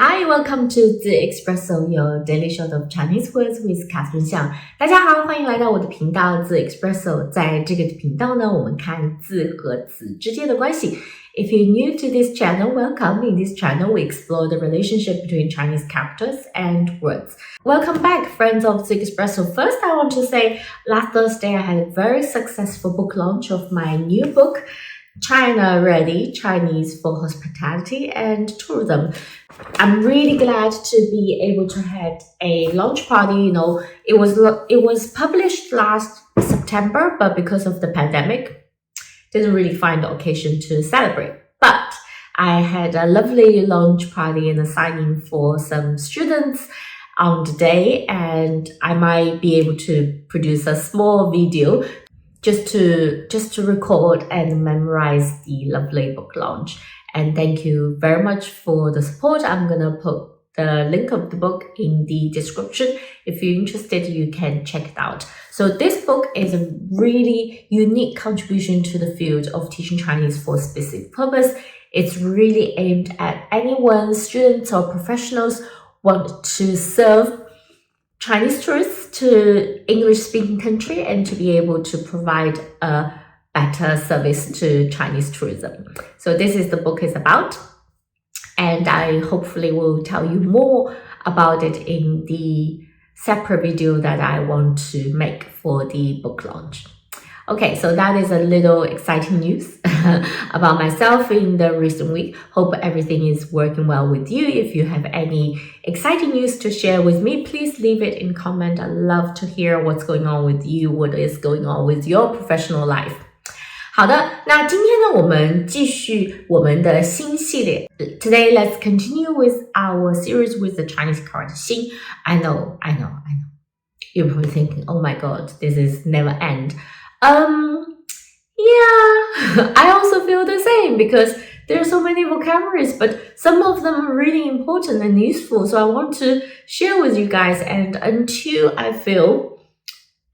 Hi, welcome to the Espresso, your daily shot of Chinese words with Catherine Xiang. 大家好，欢迎来到我的频道 The Espresso。在这个频道呢，我们看字和词之间的关系。If you're new to this channel, welcome. In this channel, we explore the relationship between Chinese characters and words. Welcome back, friends of the Espresso. First, I want to say, last Thursday, I had a very successful book launch of my new book, China Ready, Chinese for Hospitality and Tourism. I'm really glad to be able to have a launch party. It was published last September, but because of the pandemic, didn't really find the occasion to celebrate. But I had a lovely launch party and a signing for some students on the day, and I might be able to produce a small video just to record and memorize the lovely book launch. And thank you very much for the support. I'm gonna put the link of the book in the description. If you're interested, you can check it out. So this book is a really unique contribution to the field of teaching Chinese for a specific purpose. It's really aimed at anyone, students or professionals want to serve Chinese tourists to English-speaking country and to be able to provide a better service to Chinese tourism. So this is the book is about, and I hopefully will tell you more about it in the separate video that I want to make for the book launch. Okay, so that is a little exciting news about myself in the recent week. Hope everything is working well with you. If you have any exciting news to share with me, please leave it in comment. I love to hear what's going on with you, what is going on with your professional life. 好的，那今天呢，我们继续我们的新系列。Today, let's continue with our series with the Chinese character 新。I know. You're probably thinking, oh my god, this is never end. Yeah, I also feel the same because there are so many vocabularies, but some of them are really important and useful. So I want to share with you guys. And until I feel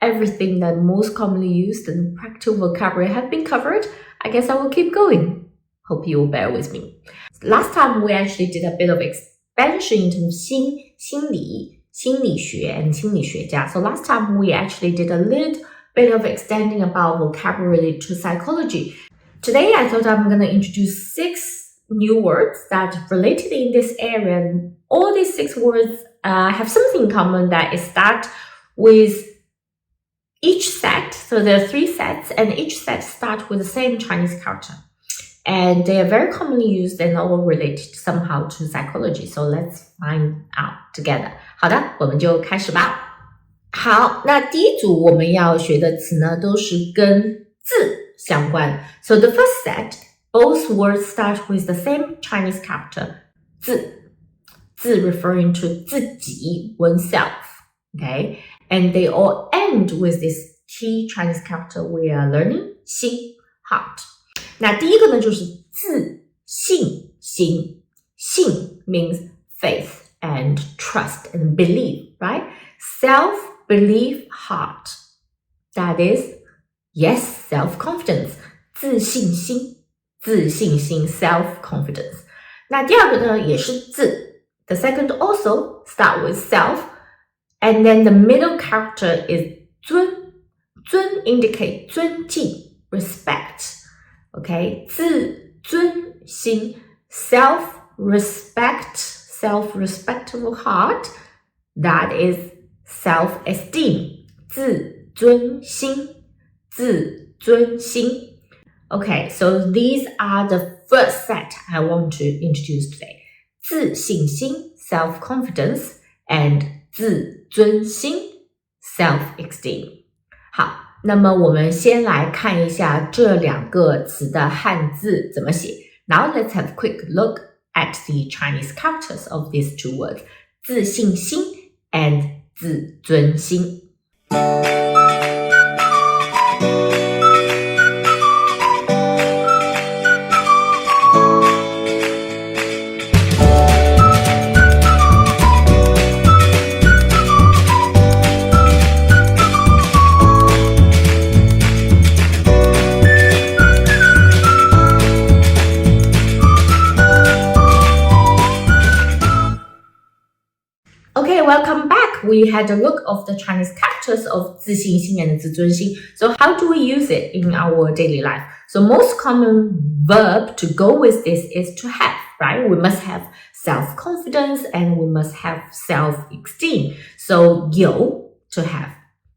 everything that most commonly used and practical vocabulary have been covered, I guess I will keep going. Hope you will bear with me. Last time we actually did a bit of expansion into 心理学 and 心理学家. So last time we actually did a little bit of extending about vocabulary to psychology. Today, I thought I'm going to introduce 6 new words that related in this area. All these 6 words have something in common, that is that with each set, so there are 3 sets, and each set start with the same Chinese character. And they are very commonly used and all related somehow to psychology. So let's find out together. 好的，我们就开始吧。好，那第一组我们要学的词呢，都是跟字相关。So the first set, both words start with the same Chinese character, 字 referring to 自己 oneself, okay? And they all end with this key Chinese character we are learning, 心 heart. 那第一个呢，就是自信心。信 means faith and trust and belief, right? Self-belief heart. That is, yes, self-confidence. 自信心 self-confidence. 那第二个呢，也是字。The second also start with self, and then the middle character is 尊indicate 尊敬 respect. Okay, 自尊心 self-respectful heart. That is self-esteem, 自尊心. Okay, so these are the first set I want to introduce today. 自信心 self-confidence, and 自尊心 self-esteem. 好，那么我们先来看一下这2个词的汉字怎么写。Now let's have a quick look at the Chinese characters of these 2 words. 自信心 and 自尊心。we had a look of the Chinese characters of 自信心 and 自尊心. So how do we use it in our daily life? So most common verb to go with this is to have, right? We must have self-confidence and we must have self-esteem. So 有 to have.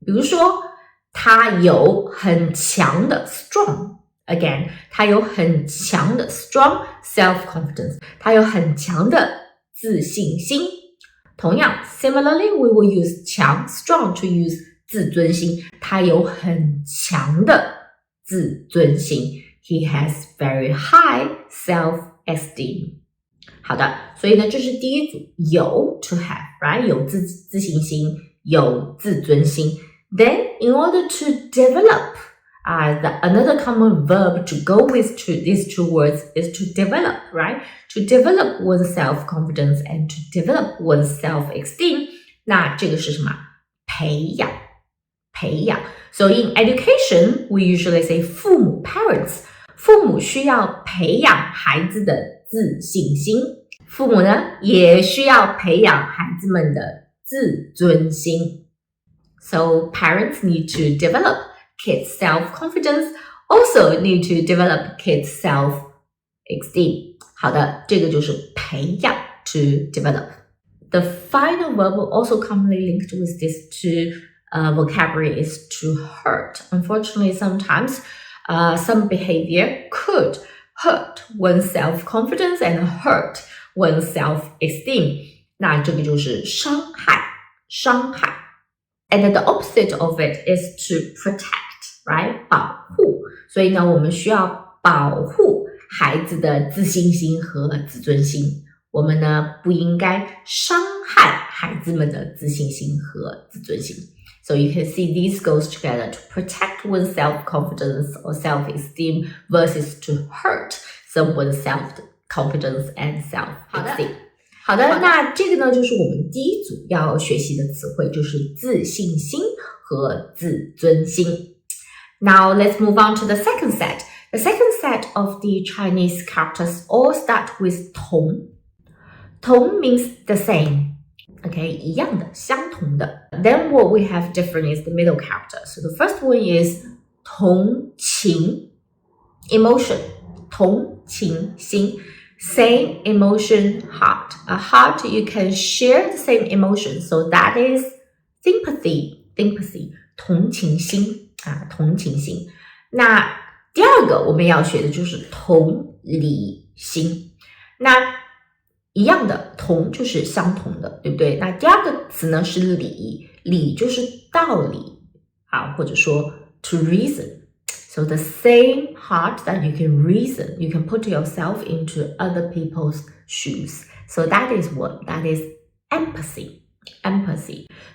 比如说他有很强的 strong. Again, 他有很强的 strong self-confidence. 他有很强的自信心。同样 similarly, we will use 强 strong to use 自尊心。他有很强的自尊心。He has very high self-esteem. 好的，所以呢，这是第一组，有 to have, right? 有自信心，有自尊心。Then, in order to develop, another common verb to go with these two words is to develop, right? To develop one's self-confidence and to develop one's self-esteem. 那这个是什么？培养。So in education, we usually say 父母 parents. 父母需要培养孩子的自信心。父母呢，也需要培养孩子们的自尊心。So parents need to develop kids' self-confidence, also need to develop kids' self-esteem. 好的，这个就是培养 to develop. The final verb also commonly linked with these two vocabulary is to hurt. Unfortunately, sometimes some behavior could hurt one's self-confidence and hurt one's self-esteem. 那这个就是伤害。And the opposite of it is to protect, right? 保护。所以呢，我们需要保护孩子的自信心和自尊心。我们呢，不应该伤害孩子们的自信心和自尊心。So you can see these goes together to protect one's self-confidence or self-esteem versus to hurt someone's self-confidence and self-esteem. 好的，那这个呢，就是我们第一组要学习的词汇，就是自信心和自尊心。Now let's move on to the second set. The second set of the Chinese characters all start with 同。同 means the same. Okay, 一样的，相同的。Then what we have different is the middle character. So the first one is 同情 emotion, 同情心。Same emotion, heart. A heart, you can share the same emotion. So that is sympathy, 同情心同情心。那第二个我们要学的就是同理心。那一样的，同就是相同的，对不对？那第二个词呢是理，理就是道理或者说 to reason。So the same heart that you can reason, you can put yourself into other people's shoes. So that is what? That is empathy.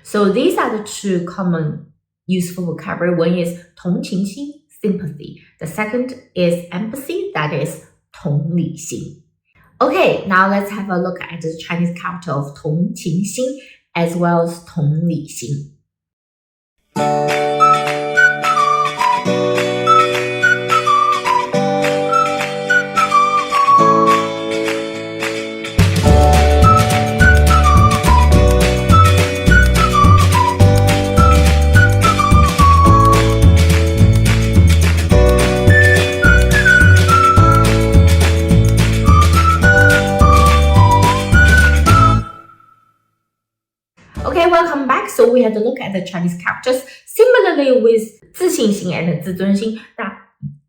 So these are the two common useful vocabulary. One is 同情心 sympathy. The second is empathy, that is 同理心。Okay, now let's have a look at the Chinese character of 同情心 as well as 同理心。Okay, welcome back. So we had to look at the Chinese characters. Similarly with 自信心 and 自尊心，那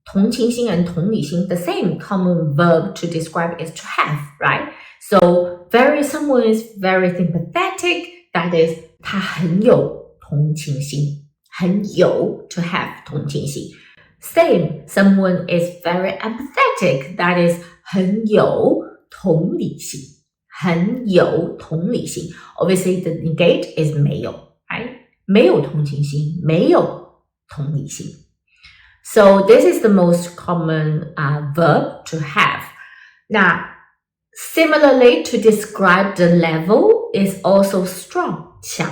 同情心 and 同理心 the same common verb to describe is to have, right? So someone is very sympathetic, that is 他很有同情心，很有 to have 同情心。Same, someone is very empathetic, that is 很有同理心。很有同理心 Obviously, the negate is 没有 right? 没有同情心，没有同理心。So this is the most common verb to have. 那 similarly to describe the level is also strong, 强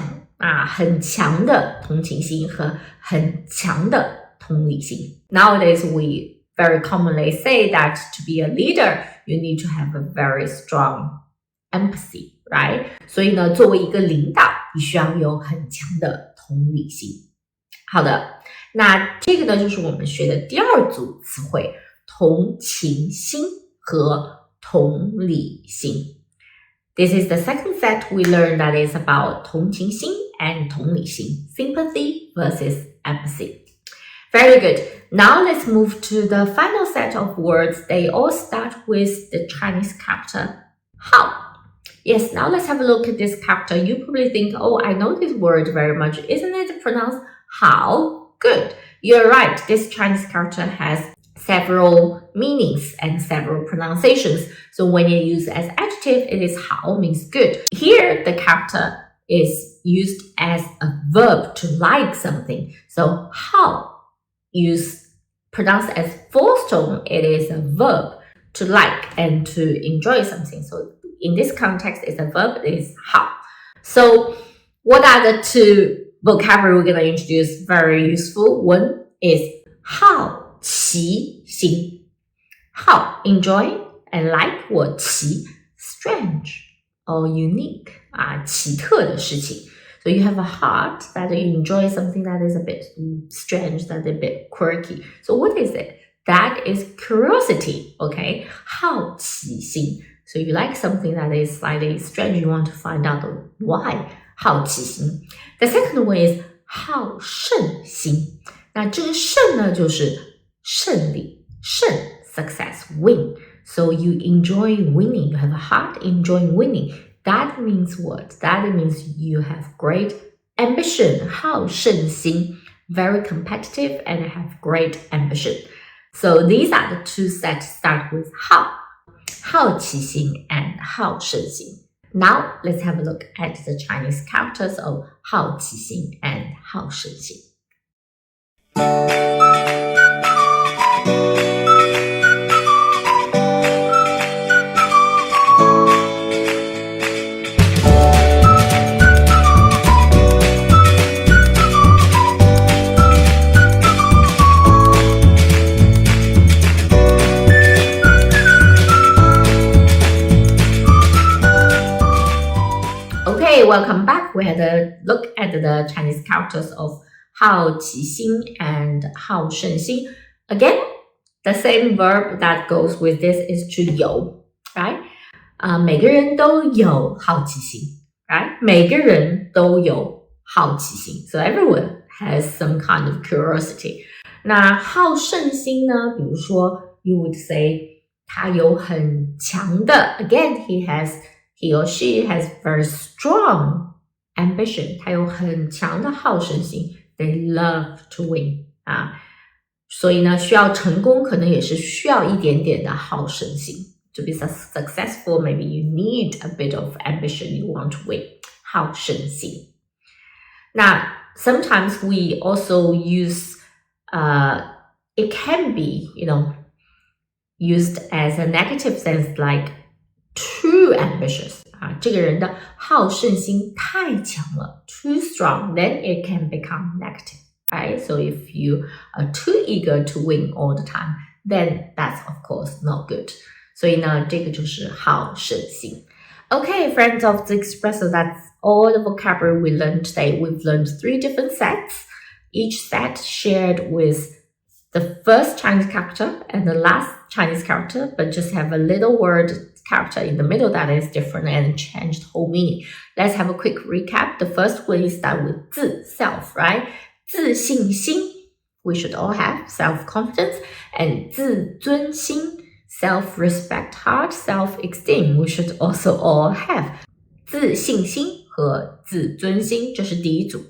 很强的同情心和很强的同理心。Nowadays, we very commonly say that to be a leader, you need to have a very strong empathy, right? 所以呢，作为一个领导，你需要有很强的同理心。好的，那这个呢就是我们学的第二组词汇，同情心和同理心。This is the second set we learned that is about 同情心 and 同理心, sympathy versus empathy. Very good. Now let's move to the final set of words. They all start with the Chinese character how. Yes, now let's have a look at this character. You probably think, oh, I know this word very much. Isn't it pronounced how? Good. You're right. This Chinese character has several meanings and several pronunciations. So when you use as adjective, it is how means good. Here, the character is used as a verb to like something. So how pronounced as false tone, it is a verb to like and to enjoy something. So in this context, it's a verb, it is how. So what are the two vocabulary we're going to introduce? Very useful. One is 好奇心. How, enjoy and like, 或奇 strange or unique, 奇特的事情. So you have a heart that you enjoy something that is a bit strange, that is a bit quirky. So what is it? That is curiosity, okay? 好奇心. So you like something that is slightly strange, you want to find out why. 好奇心. The second one is 好胜心. 那这个胜呢就是胜利, 胜 success, win. So you enjoy winning, you have a heart enjoying winning. That means what? That means you have great ambition, 好胜心, very competitive and have great ambition. So these are the two sets start with 好奇心 and 好胜心. Now let's have a look at the Chinese characters of 好奇心 and 好胜心. Okay, welcome back. We had a look at the Chinese characters of 好奇心 and 好胜心. Again, the same verb that goes with this is to 有, right? 每个人都有好奇心, right? 每个人都有好奇心. So everyone has some kind of curiosity. 那好胜心呢？比如说 you would say 他有很强的 again, he or she has very strong ambition. 他有很强的好胜心. They love to win. 所以呢，需要成功可能也是需要一点点的好胜心. To be successful, maybe you need a bit of ambition. You want to win. 好胜心. Now, sometimes we also use, it can be, used as a negative sense like too ambitious. 这个人的好胜心太强了 too strong, then it can become negative, right? So if you are too eager to win all the time, then that's of course not good. 所以呢，这个就是好胜心. Okay, friends of the espresso, that's all the vocabulary we learned today. We've learned 3 different sets, each set shared with the first Chinese character and the last Chinese character, but just have a little word character in the middle that is different and changed whole meaning. Let's have a quick recap. The first one is start with 自 self, right? 自信心, we should all have self-confidence, and 自尊心, self-respect, heart, self-esteem, we should also all have. 自信心和自尊心，这是第一组.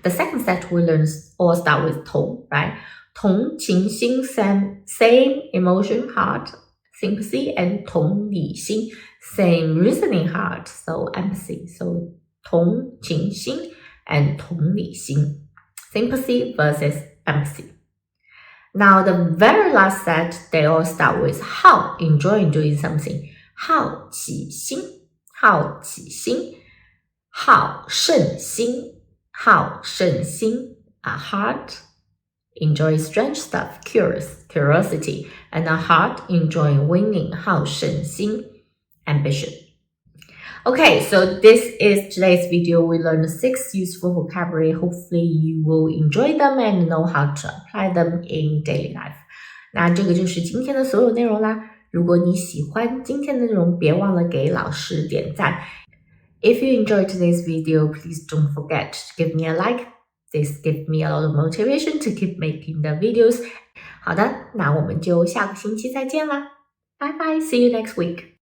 The second set we learn all start with 同, right? 同情心 same emotion, heart, sympathy, and 同理心 same reasoning, heart, so empathy. So 同情心 and 同理心 sympathy versus empathy. Now the very last set, they all start with 好 enjoying doing something. 好奇心好奇心好胜心好胜心 a heart enjoy strange stuff, curiosity, and a heart enjoying winning, 好胜心 ambition. Okay, so this is today's video. We learned 6 useful vocabulary. Hopefully you will enjoy them and know how to apply them in daily life. 那这个就是今天的所有内容啦。如果你喜欢今天的内容，别忘了给老师点赞。If you enjoyed today's video, please don't forget to give me a like. This gives me a lot of motivation to keep making the videos. 好的，那我们就下个星期再见啦。Bye bye, see you next week.